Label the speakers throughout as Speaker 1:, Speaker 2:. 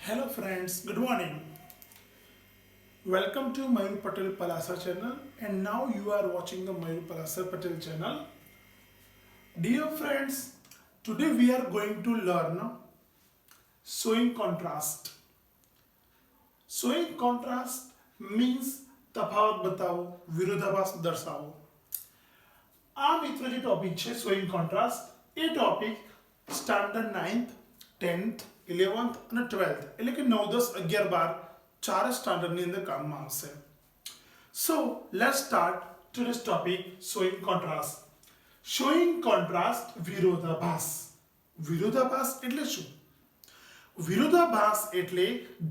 Speaker 1: Hello friends, good morning. Welcome to Mayur Patel Palasa channel, and now you are watching the Mayur Palasa Patel channel. Dear friends, today we are going to learn showing contrast. Showing contrast means તફાવત બતાવો, વિરોધાભાસ દર્શાવો. આ મિત્રો જે topic છે showing contrast, એ topic standard 9th, 10th, 11th અને 12th એટલે કે 9, 10, 11, 12 ચાર સ્ટાન્ડર્ડની અંદર કામમાં આવશે. So let's start today's topic showing contrast. Showing contrast વિરોધાભાસ. વિરોધાભાસ એટલે શું? વિરોધાભાસ એટલે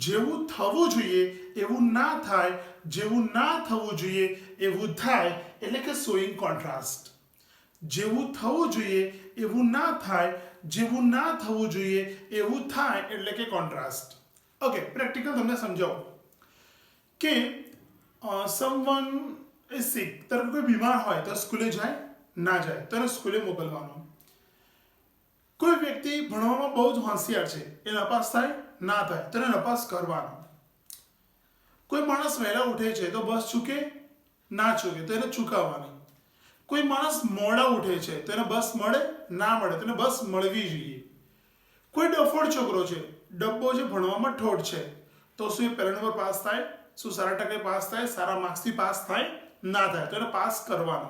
Speaker 1: જેવું થવું જોઈએ એવું ના થાય, જેવું ના થવું જોઈએ એવું થાય એટલે કે showing contrast. જેવું થવું જોઈએ એવું ના થાય, જેવું ના થવું જોઈએ એવું થાય એટલે કે કોન્ટ્રાસ્ટ. ઓકે, પ્રેક્ટિકલ તમને સમજાવું કે સમવન ઇઝ સિક, તરફ કોઈ બીમાર હોય તો સ્કૂલે જાય ના જાય, તેને સ્કૂલે મોકલવાનો. કોઈ વ્યક્તિ ભણવામાં બહુ જ હોશિયાર છે, એ નપાસ થાય ના થાય, તેને નપાસ કરવાનો. કોઈ માણસ વહેલા ઉઠે છે તો બસ ચૂકે ના ચૂકે, તેને ચૂકવવાની. કોઈ માણસ મોડા ઉઠે છે તો એને બસ મળે ના મળે, તેને બસ મળવી જોઈએ. કોઈ ડફોડ છોકરો છે, ડબ્બો છે, ભણવામાં ઠોઠ છે, તો શું એ પહેલા નંબર પાસ થાય? શું સારા ટકે પાસ થાય? સારા માર્ક્સથી પાસ થાય ના થાય, તો એને પાસ કરવાનો.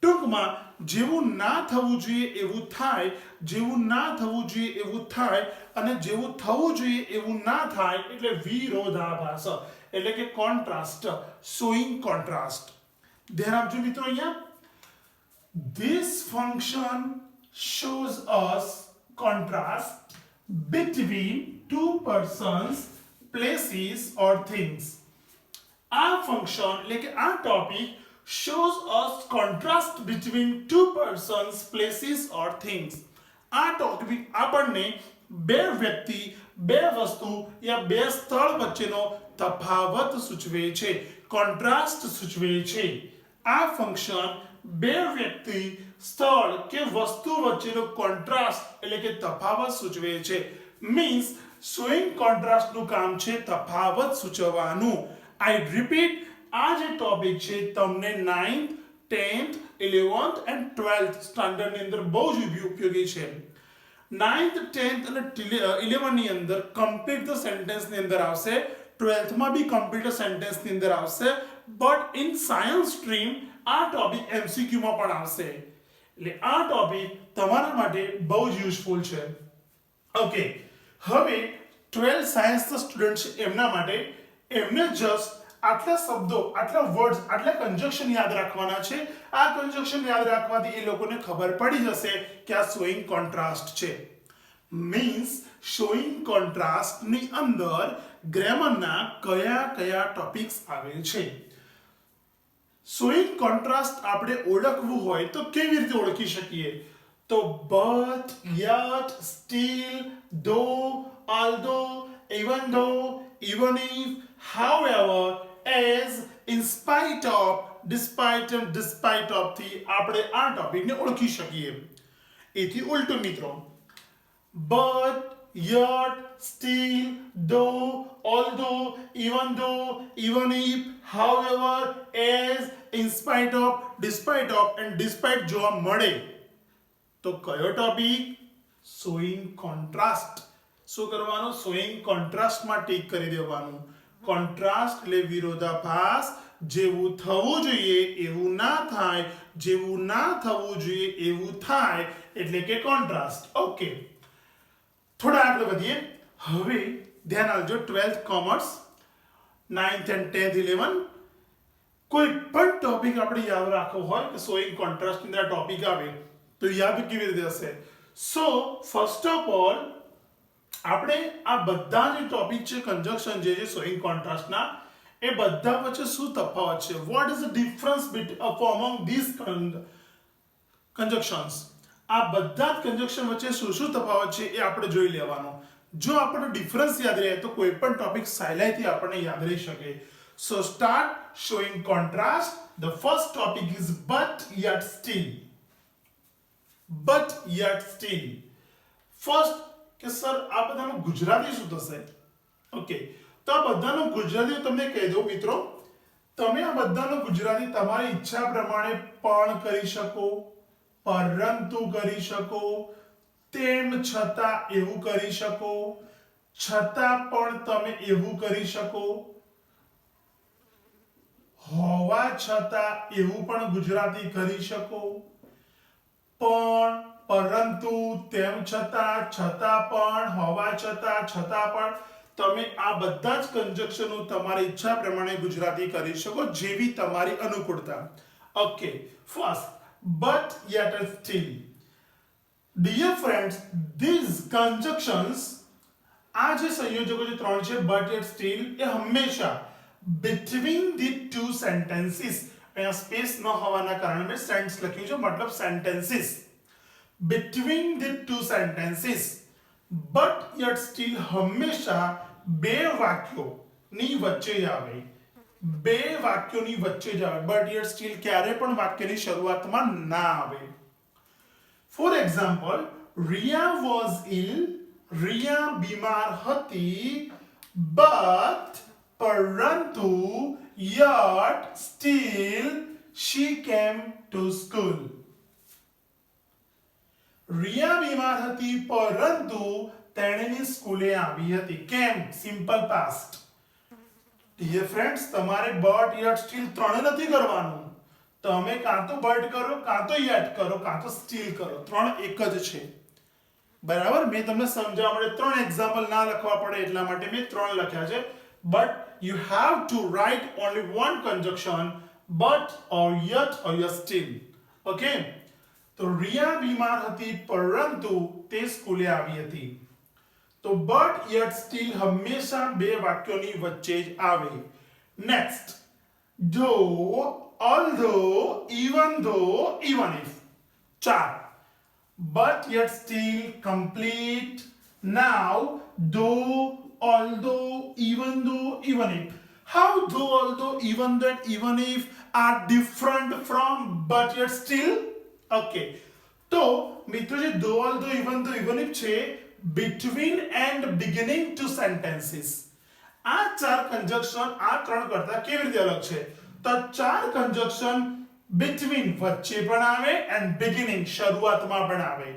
Speaker 1: ટૂંકમાં જેવું ના થવું જોઈએ એવું થાય, જેવું ના થવું જોઈએ એવું થાય અને જેવું થવું જોઈએ એવું ના થાય એટલે વિરોધાભાસ એટલે કે કોન્ટ્રાસ્ટ, શોઈંગ કોન્ટ્રાસ્ટ. ધ્યાન આપજો મિત્રો અહીંયા. This function shows us contrast between two persons, places or things. આ ફંક્શન એટલે કે આ topic shows us contrast between two persons, places or things. આ ટોપિક આપણને બે વ્યક્તિ, બે વસ્તુ યા બે સ્થળ વચ્ચેનો તફાવત સૂચવે છે, કોન્ટ્રાસ્ટ સૂચવે છે. આ ફંક્શન બે વ્યક્તિ, સ્થળ કે વસ્તુ વચ્ચેનો કોન્ટ્રાસ્ટ એટલે કે તફાવત સૂચવે છે. મીન્સ શોઈંગ કોન્ટ્રાસ્ટનું કામ છે તફાવત સૂચવવાનું. આઈ રિપીટ, આ જે ટોપિક છે તમને 9th, 10th, 11th and 12th સ્ટાન્ડર્ડની અંદર બહુ જ ઉપયોગી છે. 9th, 10th અને 11 ની અંદર કમ્પ્લીટ ધ સેન્ટેન્સની અંદર આવશે, 12th માં બી કમ્પ્લીટ ધ સેન્ટેન્સની અંદર આવશે, બટ ઇન સાયન્સ સ્ટ્રીમ આ ટોપિક MCQ માં પણ આવશે. એટલે આ ટોપિક તમારા માટે બહુ જ યુઝફુલ છે. ઓકે, હવે 12 સાયન્સના સ્ટુડન્ટ છે એમના માટે એમને જસ્ટ આટલા શબ્દો, આટલા વર્ડ્સ, આટલા કન્જક્શન યાદ રાખવાના છે. આ કન્જક્શન યાદ રાખવાથી એ લોકોને ખબર પડી જશે કે આ શોઈંગ કોન્ટ્રાસ્ટ છે. મીન્સ શોઈંગ કોન્ટ્રાસ્ટની અંદર ગ્રામરના કયા કયા ટોપિક્સ આવે છે. શોઈંગ કોન્ટ્રાસ્ટ આપણે ઓળખવું હોય તો કેવી રીતે ઓળખી શકીએ? તો but, yet, still, though, although, even though, even if, however, as, in spite of, despite and despite of થી આપણે આ ટોપિકને ઓળખી શકીએ. એથી ઉલટું મિત્રો, but, yet, still, though, although, even if, however, as, in spite of, despite of and despite જોવા મળે તો કયો ટોપિક? Showing contrast. શું કરવાનું? શોઈંગ કોન્ટ્રાસ્ટમાં ટીક કરી દેવાનું. કોન્ટ્રાસ્ટ એટલે વિરોધાભાસ, જેવું થવું જોઈએ એવું ના થાય, જેવું ના થવું જોઈએ એવું થાય એટલે કે કોન્ટ્રાસ્ટ. ઓકે, થોડા આગળ વધીએ. હવે ધ્યાન આપજો, 12th commerce, 9th and 10th, 11 કોઈ પણ ટોપિક આપણે યાદ રાખવો હોય કે શોઈંગ કોન્ટ્રાસ્ટની અંદર ટોપિક આવે તો યાદ કેવી રીતે હશે? સો ફર્સ્ટ ઓફ ઓલ આપણે આ બધા જે ટોપિક છે, કન્જક્શન જે છે શોઈંગ કોન્ટ્રાસ્ટના, એ બધા વચ્ચે શું તફાવત છે? What is the difference among this કન્જક્શન્સ? આ બધા જ કન્જક્શન વચ્ચે શું શું તફાવત છે એ આપણે જોઈ લેવાનો. જો આપણને ડિફરન્સ યાદ રહે તો કોઈ પણ ટોપિક સહેલાઈથી આપણને યાદ રહી શકે. So start showing contrast. The first topic is but yet still. But yet still. First કે સર આ બધાનું ગુજરાતી શું થશે? ઓકે, તો આ બધાનું ગુજરાતી તમને કહી દઉં મિત્રો, તમે આ બધાનું ગુજરાતી તમારી ઈચ્છા પ્રમાણે પણ કરી શકો, પરંતુ કરી શકો, તેમ છતાં એવું કરી શકો, છતાં પણ તમે એવું કરી શકો, હોવા છતાં એવું પણ ગુજરાતી કરી શકો, પણ, પરંતુ, તેમ છતાં, છતાં પણ, હોવા છતાં, છતાં પણ, તમે આ બધા જ કંજક્શનો તમારી ઈચ્છા પ્રમાણે ગુજરાતી કરી શકો, જેવી તમારી અનુકૂળતા. Okay, first, but yet and still. Dear friends, these conjunctions, આ જે સંયોજકો જે ત્રણ છે but yet still, એ હંમેશા between the two sentences, અહીંયા સ્પેસ ન હોવાના કારણે મેં સેન્સ લખ્યું છે, મતલબ sentences, between the two sentences, but yet still હંમેશા બે વાક્યોની વચ્ચે જ આવે, બે વાક્યોની વચ્ચે જ આવે, but yet still ક્યારે પણ વાક્યની શરૂઆતમાં ના આવે. For example, Riya was ill, Riya બીમાર હતી, but પરંતુ yet still she came to school. Riya બીમાર હતી પરંતુ તેણીની સ્કૂલે આવી હતી. કેમ? Simple past. ડિયર ફ્રેન્ડ્સ, તમારે but yet still ત્રણે નથી કરવાનું. તમે કાં તો but કરો, કાં તો yet કરો, કાં તો still કરો, ત્રણ એક જ છે. બરાબર? મેં તમને સમજાવવા માટે ત્રણ એક્ઝામ્પલ ના લખવા પડે એટલા માટે મેં ત્રણ લખ્યા છે. But you have to write only one conjunction, but or yet or yet still. Okay? તો રિયા બીમાર હતી પરંતુ તે સ્કૂલે આવી હતી. તો but yet still હંમેશા બે વાક્યોની વચ્ચે જ આવે. Next, though, although, even though, even if. 4. But yet still, complete, now, though, although, even though, even if. How though, although, even though, and even if are different from but yet still? Okay. તો મિત્રો જે though, although, even if છે between and beginning two sentences. આ ચાર conjunction આ ત્રણ કરતા કેવી રીતે અલગ છે? તો ચાર કંજક્શન between વચ્ચે પણ આવે and beginning શરૂઆતમાં પણ આવે.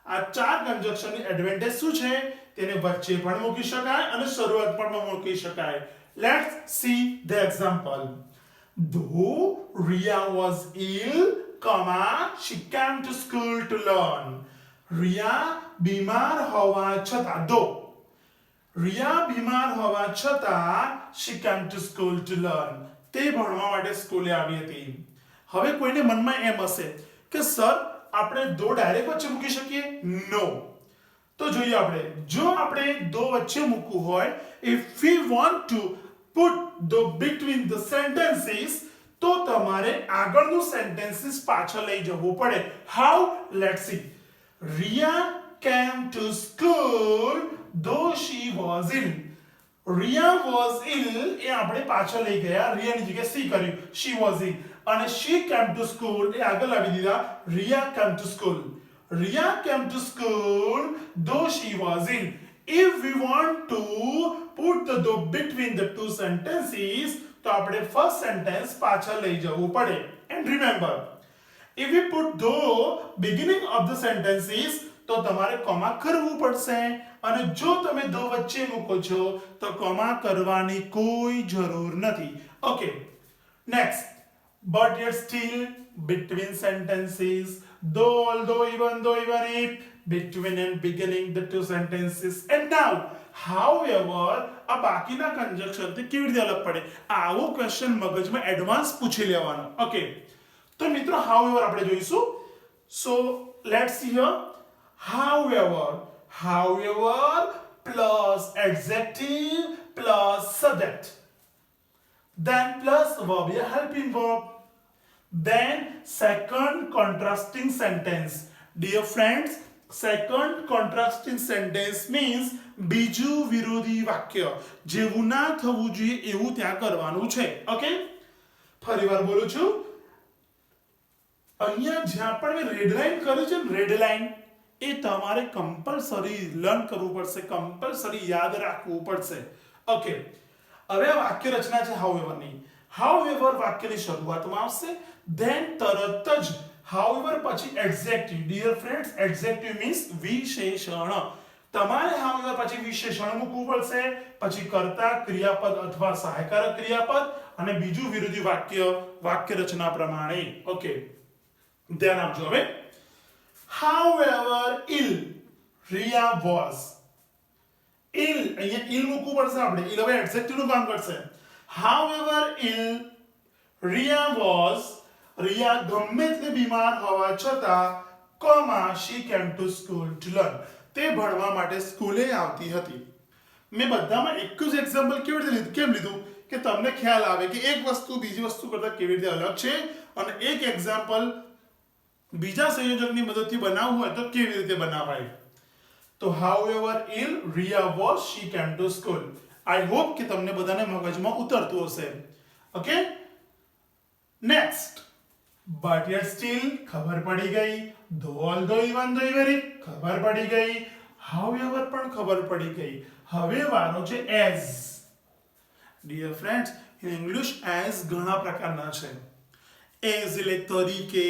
Speaker 1: આ ચાર કંજક્શનની એડવાન્ટેજ શું છે? તેને વચ્ચે પણ મૂકી શકાય અને શરૂઆત પણ મૂકી શકાય. Let's see the example. Though Riya was ill, she came to school to learn. Riya બીમાર હોવા છતાં, though રિયા બીમાર હોવા છતાં she came to school to learn. તે ભણવા માટે સ્કૂલે આવી હતી. હવે કોઈને મનમાં એમ હશે કે સર આપણે દો ડાયરેક્ટ વચ્ચે મૂકી શકીએ? નો. તો જોઈએ આપણે, જો આપણે દો વચ્ચે મૂકવું હોય, if we want to put the between the sentences, તો તમારે આગળનું સેન્ટેન્સીસ પાછળ લઈ જવું પડે. How? Let's see. Riya came to school though she was ill. Riya was ill એ આપણે પાછળ લઈ ગયા, રિયાની જગ્યાએ સી કર્યું, she was ill. અને she came to school એ આગળ લાવી દીધા, Riya came to school. Riya came to school though she was ill. If we want to put the though between the two sentences, તો આપણે first sentence પાછળ લઈ જવું પડે. And remember, if we put though beginning of the sentences, તો તમારે comma કરવું પડશે, અને જો તમે દો વચ્ચે મૂકો છો તો કોમા કરવાની કોઈ જરૂર નથી. Okay, next, but yet still, between sentences, though, although, even though, even if, between and beginning the two sentences. And now, however, આ બાકીના કંજક્શનથી કેવી રીતે અલગ પડે? આવો ક્વેશ્ચન મગજમાં એડવાન્સ પૂછી લેવાનો. ઓકે, તો મિત્રો however આપણે જોઈશું. So let's see here. However plus adjective plus subject, then plus verb, a helping verb, then second contrasting sentence. Dear friends, second contrasting sentence means બીજું વિરોધી વાક્ય, જેવું ના થવું જોઈએ એવું ત્યાં કરવાનું છે. ઓકે, ફરીવાર બોલું છું. અહીંયા જ્યાં પણ મેં રેડ લાઈન કરી છે, રેડ લાઈન એ તમારે કમ્પલસરી લર્ન કરવું પડશે, કમ્પલસરી યાદ રાખવું પડશે. ઓકે, હવે આ વાક્ય રચના છે હાઉએવર ની. હાઉએવર વાક્યની શરૂઆતમાં આવશે, ધેન તરત જ હાઉએવર પછી adjective. Dear friends, adjective means વિશેષણ. તમારે હાઉએવર પછી વિશેષણ મૂકવું પડશે, પછી કર્તા, ક્રિયાપદ અથવા સહાયકારક ક્રિયાપદ અને બીજું વિરોધી વાક્ય રચના પ્રમાણે. ઓકે, ધ્યાન આપજો. હવે however ill Ria was. ill, અહીંયા ill મૂકવું પડશે આપણે. ill હવે એડજેક્ટિવ નું કામ કરશે. however ill Ria was, Riya ગમે તે બીમાર હોવા છતાં comma she came to school to learn, તે ભણવા માટે સ્કૂલે આવતી હતી. મેં બધામાં એક જ એક્ઝામ્પલ કેમ લીધું કે તમને ખ્યાલ આવે કે એક વસ્તુ બીજી વસ્તુ કરતાં કેવી રીતે અલગ છે, અને એક એક્ઝામ્પલ બીજા સંયોજકની મદદથી બનાવવું હોય તો કેવી રીતે બનાવાય. તો however ill Ria was, she came to school. I hope કે તમને બધાને મગજમાં ઉતરતું હશે. Okay, next. but yet still, ખબર પડી ગઈ. although even though very, ખબર પડી ગઈ. however પણ ખબર પડી ગઈ. હવે વારો છે as. dear friends, in English as ઘણા પ્રકારના છે. as એટલે તરીકે,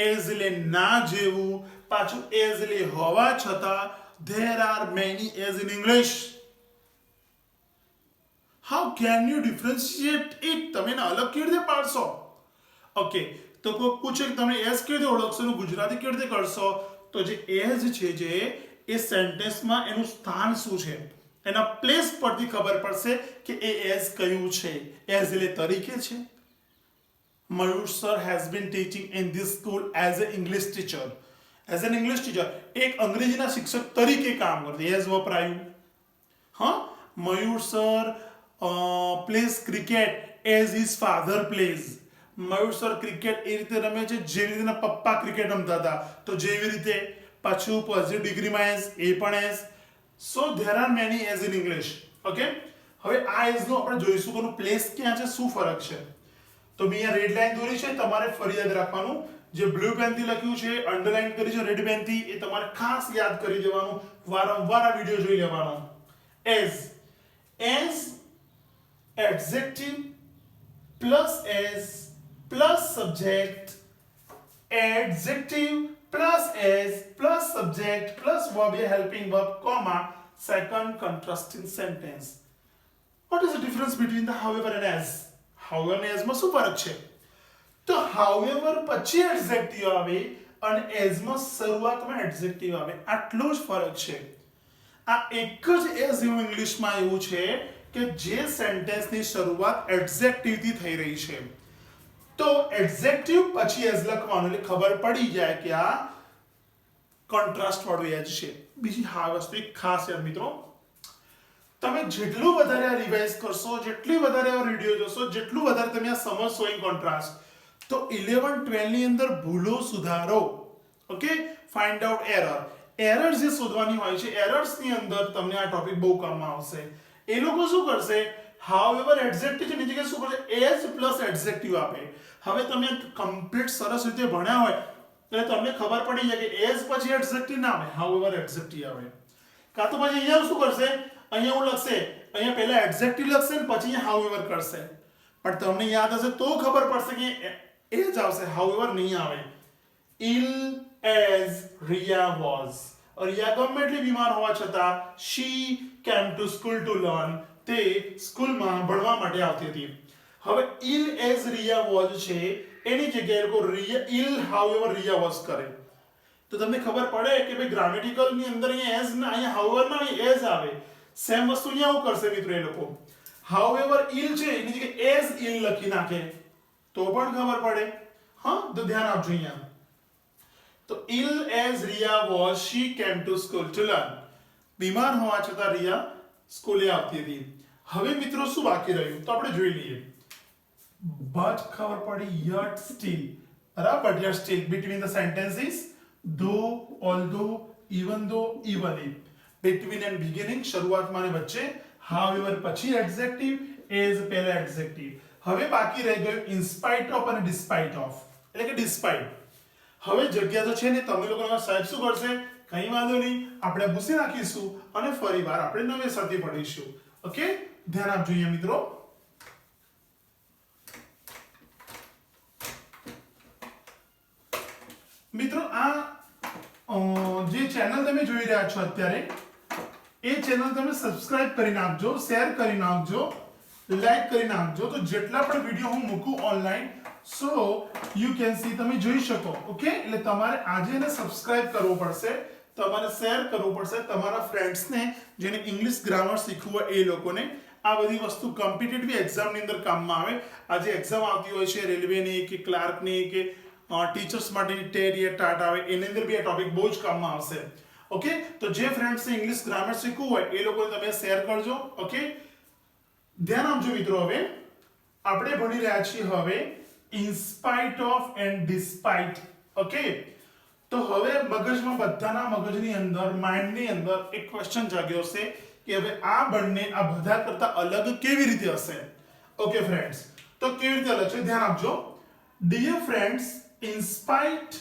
Speaker 1: as એટલે ના જેવું, પાછું as એટલે હોવા છતાં. there are many as in English. how can you differentiate it? તમે એને અલગ કેવી રીતે પાડશો? ઓકે, તો કોઈ પૂછે કે તમે as કેવી રીતે ઓળખશો, ગુજરાતી કેવી રીતે કરશો? તો જે as છે, જે એ સેન્ટેન્સમાં એનું સ્થાન શું છે, એના પ્લેસ પરથી ખબર પડશે કે એ as કયું છે. as એટલે તરીકે છે. Mayur sir has been teaching in this school as an English teacher. As an English teacher, એક અંગ્રેજીના શિક્ષક તરીકે કામ કરતો. as વપરાયું. હા, Mayur sir plays cricket as his father plays. Mayur sir cricket એ રીતે રમે છે જેવી રીતે એના પપ્પા ક્રિકેટ રમતા હતા, તો જેવી રીતે. પાછું પોઝિટિવ ડિગ્રીમાં as, એ પણ as. so there are many as in English. Okay, હવે આ as નો આપણે જોઈશું કે એનું પ્લેસ ક્યાં છે, શું ફરક છે. તો મેં અહીંયા રેડ લાઈન દોરી છે, તમારે ફરી યાદ રાખવાનું. જે બ્લુ પેનથી લખ્યું છે, અંડરલાઈન કરી છે રેડ પેનથી, એ તમારે ખાસ યાદ કરી દેવાનું, વારંવાર આ વિડિયો જોઈ લેવાનો. as adjective plus subject, adjective plus as plus subject plus verb, a helping verb, comma, second contrasting sentence. What is the difference between the however and as? however અને as માં શું ફરક છે? તો however પછી adjective આવે અને as માં શરૂઆતમાં એડજેક્ટિવ આવે, આટલો જ ફરક છે. આ એક જ as એવું ઇંગ્લિશમાં એવું છે કે જે સેન્ટેન્સની શરૂઆત એડજેક્ટિવથી થઈ રહી છે. તો એડજેક્ટિવ પછી as લખવાનું, એટલે ખબર પડી જાય કે આ કોન્ટ્રાસ્ટ વાળું as છે. બીજી હા વસ્તુ એક ખાસ યાદ મિત્રો, તમે જેટલું વધારે આ રિવાઇઝ કરશો, જેટલી વધારે આ વિડિયો જોશો, જેટલું વધારે તમે આ સમજશો ઇન કોન્ટ્રાસ્ટ, તો 11 12 ની અંદર ભૂલો સુધારો. Okay, find out error. Error જે શોધવાની હોય છે, એરર્સ ની અંદર તમને આ ટોપિક બહુ કામમાં આવશે. એ લોકો શું કરશે, however એડજેક્ટિવ છે, નીચે શું કરશે, as પ્લસ એડજેક્ટિવ આપે. હવે તમે કમ્પ્લીટ સરસ રીતે ભણ્યા હોય એટલે તમને ખબર પડી જાય કે as પછી એડજેક્ટિવ ના આવે, however એડજેક્ટિવ આવે. કાં તો પછી અહીંયા શું કરશે, અહીંયા હું લખશે, અહીંયા પહેલા એડજેક્ટિવ લખશે ને પછી અહીંયા however કરશે. પણ તમને યાદ હશે તો ખબર પડશે કે એ જ આવશે, however નહીં આવે. ill as Ria was. Riya ગમે એટલી બીમાર હોવા છતાં she came to school to learn, તે સ્કૂલમાં ભણવા માટે આવતી હતી. હવે ill as Ria was છે, એની જગ્યાએ લોકો ill however Ria was કરે. તો તમને ખબર પડે કે ભાઈ ગ્રામેટિકલ ની અંદર અહીંયા as ના, અહીંયા however ના, અહીંયા as આવે. સેમ વસ્તુ અહીંયા આવું કરશે મિત્રો એ લોકો. however ill છે એની જગ્યાએ as ill લખી નાખે તો પણ ખબર પડે. હા, તો ધ્યાન આપજો અહીંયા. તો ill as Ria was, she came to school to learn. બીમાર હોવા છતાં રિયા સ્કૂલે આવતી હતી. હવે મિત્રો શું બાકી રહ્યું તો આપણે જોઈ લઈએ. but ખબર પડી, yet still, બરાબર, yet still between the sentences, though, although, even though, even if. between and beginning, શરૂઆતમાં અને વચ્ચે, however પછી adjective, as પહેલા adjective. હવે બાકી રહી ગયું in spite of અને despite of, એટલે કે despite. હવે જગ્યા તો છે ને, તમે લોકો સાહેબ શું કરશે, કંઈ વાંધો નહીં, આપણે ભૂસી નાખીશું અને ફરીવાર આપણે નવેસરથી પઢીશું. ઓકે, ધ્યાન આપજો અહીંયા મિત્રો. મિત્રો આ જે ચેનલ તમે જોઈ રહ્યા છો અત્યારે એ ચેનલ તમે સબસ્ક્રાઇબ કરી નાખજો, શેર કરી નાખજો, લાઈક કરી નાખજો, તો જેટલા પણ વિડીયો હું મૂકું online so you can see, તમે જોઈ શકો. ઓકે, એટલે તમારે આજે એને સબસ્ક્રાઇબ કરવો પડશે, તમારે શેર કરવું પડશે તમારા ફ્રેન્ડ્સને જેને ઇંગ્લિશ ગ્રામર શીખવું હોય એ લોકોને. આ બધી વસ્તુ કોમ્પિટિટિવ એક્ઝામની અંદર કામમાં આવે. આજે એક્ઝામ આવતી હોય છે રેલવેની કે ક્લાર્કની કે ટીચર્સ માટેની ટેટ યા ટાટ આવે, એની અંદર બી આ ટોપિક બહુ જ કામમાં આવશે. ઓકે, તો જે ફ્રેન્ડ્સને ઇંગ્લિશ ગ્રામર શીખવું હોય એ લોકોને તમે શેર કરજો. ઓકે, ધ્યાન આપજો મિત્રો. હવે આપણે ભણી રહ્યા છીએ હવે in spite of and despite. Okay, તો હવે મગજમાં બધાના મગજની અંદર માઇન્ડની અંદર એક ક્વેશ્ચન જાગ્યો હશે કે હવે આ બંને આ બધા કરતા અલગ કેવી રીતે હશે. ઓકે ફ્રેન્ડ્સ, તો કેવી રીતે અલગ છે ધ્યાન આપજો. Dear friends, in spite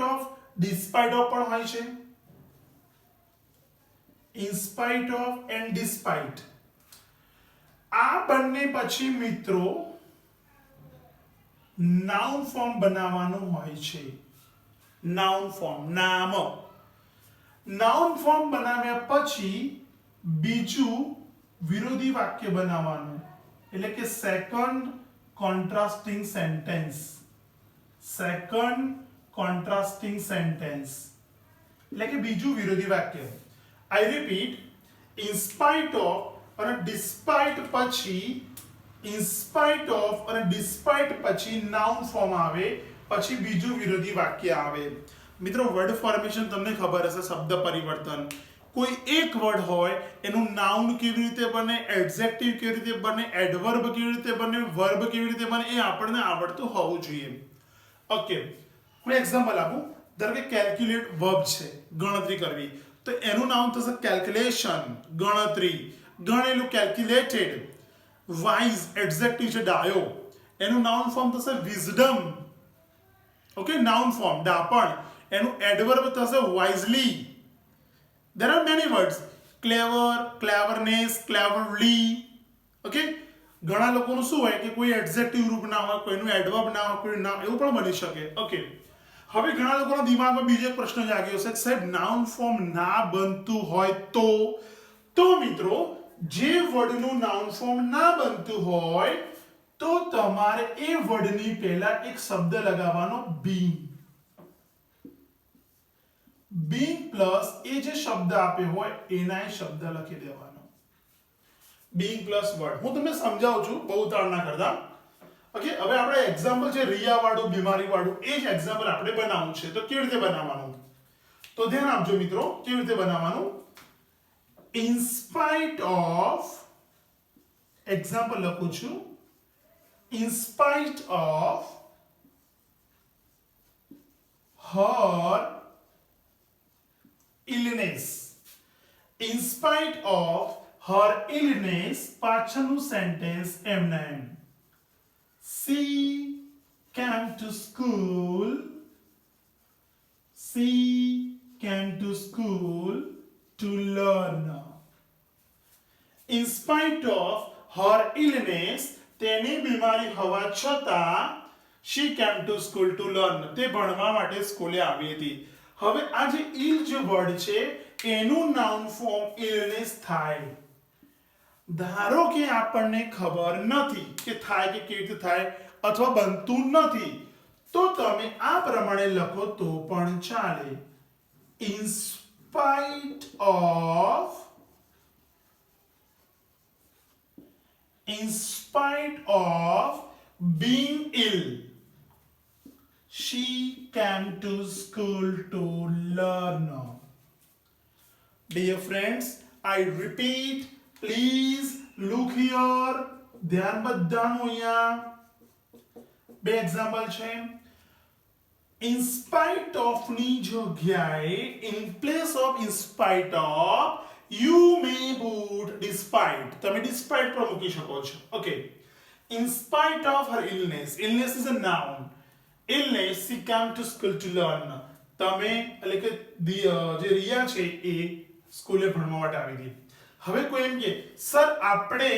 Speaker 1: of despite of પણ હોય છે, in spite of and despite આ બંને પછી મિત્રો નાઉન ફોર્મ બનાવવાનું હોય છે. નાઉન ફોર્મ, નામ. નાઉન ફોર્મ બનાવ્યા પછી બીજું વિરોધી વાક્ય બનાવવાનું, એટલે કે સેકન્ડ કોન્ટ્રાસ્ટિંગ સેન્ટેન્સ. સેકન્ડ કોન્ટ્રાસ્ટિંગ સેન્ટેન્સ એટલે કે બીજું વિરોધી વાક્ય. આઈ રિપીટ, ઇન સ્પાઇટ ઓફ અને ડિસ્પાઇટ પછી, ઇન સ્પાઇટ ઓફ અને ડિસ્પાઇટ પછી નાઉન ફોર્મ આવે, પછી બીજું વિરોધી વાક્ય આવે. મિત્રો વર્ડ ફોર્મેશન તમને ખબર હશે, શબ્દ પરિવર્તન. કોઈ એક વર્ડ હોય એનું નાઉન કેવી રીતે બને, એડજેક્ટિવ કેવી રીતે બને, એડવર્બ કેવી રીતે બને, વર્બ કેવી રીતે બને એ આપણને આવડતું હોવું જોઈએ. ઓકે, હું એક્ઝામ્પલ આપું. ધારો કે કેલ્ક્યુલેટ વર્બ છે, ગણતરી કરવી, તો એનું નામ થશે કેલ્ક્યુલેશન, ગણતરી. ગણેલું કેલ્ક્યુલેટેડ. વાઇઝ એડજેક્ટિવ છે, ડાયો, એનું નાઉન ફોર્મ થશે વિઝડમ. ઓકે, નાઉન ફોર્મ ડાપણ. એનું એડવર્બ થશે wisely. There are many words. Clever, cleverness, cleverly. Okay? ઘણા લોકોનું શું હોય કે કોઈ એડજેક્ટિવ રૂપ ના હોય, કોઈનું એડવર્બ ના હોય, કોઈ નામ એવું પણ બની શકે. ઓકે, હવે ઘણા લોકોના દિમાગમાં બીજો એક પ્રશ્ન જાગ્યો છે, સાહેબ નાઉન ફોર્મ ના બનતું હોય તો મિત્રો જે વર્ડનું નાઉન ફોર્મ ના બનતું હોય તો તમારે એ વર્ડની પહેલા એક શબ્દ લગાવવાનો, being. being પ્લસ એ જે શબ્દ આપ્યો હોય એના એ શબ્દ લખી દેવાનો. being plus word. હું તમને સમજાવું છું, બહુ તાળ ના કરતા. ઓકે, હવે આપણે એક્ઝામ્પલ છે રિયા વાળું, બીમારી વાળું, એ જ એક્ઝામ્પલ આપણે બનાવવું છે. તો કેવી રીતે બનાવવાનું તો ધ્યાન આપજો મિત્રો. કેવી રીતે બનાવવાનું? ઇન સ્પાઇટ ઓફ, એક્ઝામ્પલ લખું છું, in spite of her illness. In spite of her illness, પાછળનું સેન્ટેન્સ એમના એમ. She came to school. She came to school to learn. In spite of her illness, તેની બીમારી હોવા છતાં she came to school to learn. તે ભણવા માટે સ્કૂલે આવી હતી. હવે આ જે ઇલ જે વર્ડ છે એનું નાઉન ફોર્મ ઇલનેસ થાય. ધારો કે આપણને ખબર નથી કે થાય કે કેવી રીતે થાય અથવા બનતું નથી, તો તમે આ પ્રમાણે લખો તો પણ ચાલે. In spite of being ill, she came to school to learn. Dear friends, I repeat, please look here. ધ્યાન બધાનું અહીંયા બે એક્ઝામ્પલ છે. in spite of ની જગ્યાએ in place of in spite of you may put despite. તમે despite પણ મૂકી શકો છો. Okay, in spite of her illness. Illness is a noun. illness she came to school to learn. તમે એટલે કે જે રિયા છે એ સ્કૂલે ભણવા માટે આવી હતી. હવે કોઈ એમ કે સર આપણે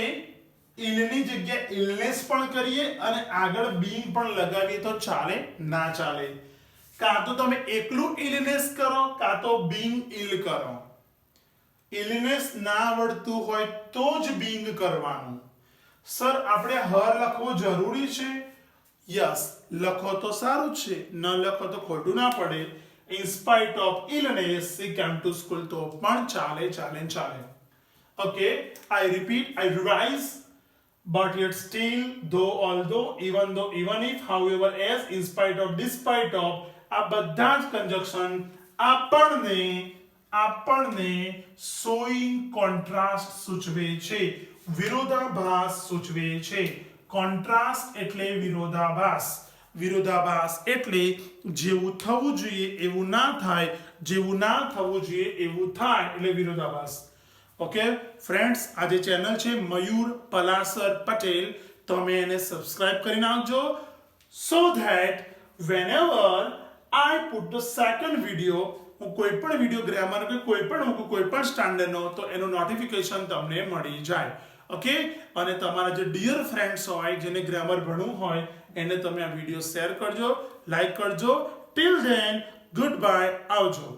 Speaker 1: ઇલની જગ્યાએ ઇલનેસ પણ કરીએ અને આગળ બીંગ પણ લગાવીએ તો ચાલે? ના ચાલે. કાં તો તમે એકલું ઇલનેસ કરો કાં તો બીંગ ઇલ કરો. ઇલનેસ ના આવડતું હોય તો જ બીંગ કરવાનું. સર આપણે હર લખવો જરૂરી છે? યસ, લખો તો સારું છે, ન લખો તો ખોટું ના પડે. In spite of illness she came to school તો પણ ચાલે. Okay, I repeat, I revise. But yet still, though, although, even though, even if, however, as, in spite of, despite of, આ બધા જ કંજક્શન આપણને શોઈંગ કોન્ટ્રાસ્ટ સૂચવે છે, વિરોધાભાસ સૂચવે છે. કોન્ટ્રાસ્ટ એટલે વિરોધાભાસ એટલે જેવું થવું જોઈએ એવું ના થાય, જેવું ના થવું જોઈએ એવું થાય, એટલે વિરોધાભાસ. ઓકે ફ્રેન્ડ્સ, આ જે ચેનલ છે મયુર પલાસર પટેલ, તમે એને સબસ્ક્રાઇબ કરી નાખજો, so that whenever I put the second video, હું કોઈ પણ વિડીયો ગ્રામર કે કોઈ પણ સ્ટાન્ડર્ડનો, તો એનું નોટિફિકેશન તમને મળી જાય. ઓકે, અને તમારા જે ડિયર ફ્રેન્ડ્સ હોય જેને ગ્રામર ભણવું હોય એને તમે આ વિડીયો શેર કરજો, લાઈક કરજો. ટિલ ધેન ગુડ બાય, આવજો.